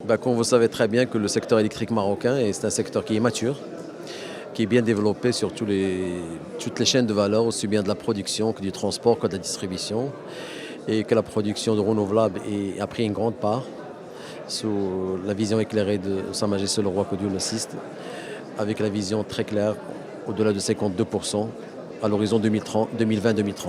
Comme vous savez très bien que le secteur électrique marocain, c'est un secteur qui est mature, qui est bien développé sur toutes les chaînes de valeur, aussi bien de la production que du transport que de la distribution, et que la production de renouvelables a pris une grande part sous la vision éclairée de Sa Majesté le Roi que Dieu l'assiste, avec la vision très claire au-delà de 52% à l'horizon 2020-2030.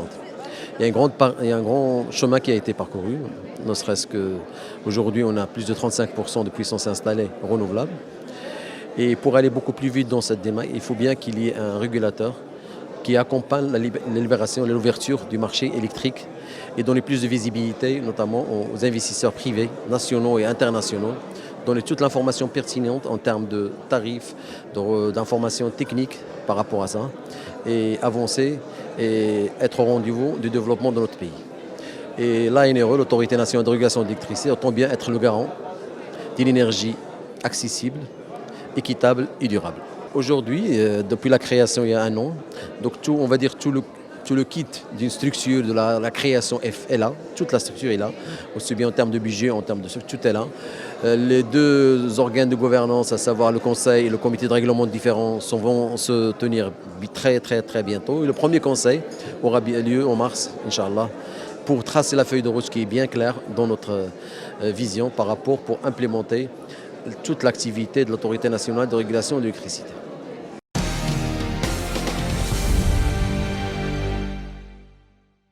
Il y a un grand chemin qui a été parcouru, ne serait-ce qu'aujourd'hui on a plus de 35% de puissance installée renouvelable. Et pour aller beaucoup plus vite dans cette démarche, il faut bien qu'il y ait un régulateur qui accompagne la libération et l'ouverture du marché électrique et donne plus de visibilité, notamment aux investisseurs privés, nationaux et internationaux, donner toute l'information pertinente en termes de tarifs, d'informations techniques par rapport à ça, et avancer et être au rendez-vous du développement de notre pays. Et l'ANRE, l'Autorité nationale de régulation de l'électricité, entend bien être le garant d'une énergie accessible, équitable et durable. Aujourd'hui, depuis la création il y a un an, donc on va dire tout le kit d'une structure de la création est là, toute la structure est là, aussi bien en termes de budget, en termes de tout est là. Les deux organes de gouvernance, à savoir le conseil et le comité de règlement différents, vont se tenir très bientôt. Et le premier conseil aura lieu en mars, Inch'Allah, pour tracer la feuille de route qui est bien claire dans notre vision par rapport pour implémenter toute l'activité de l'Autorité nationale de régulation de l'électricité.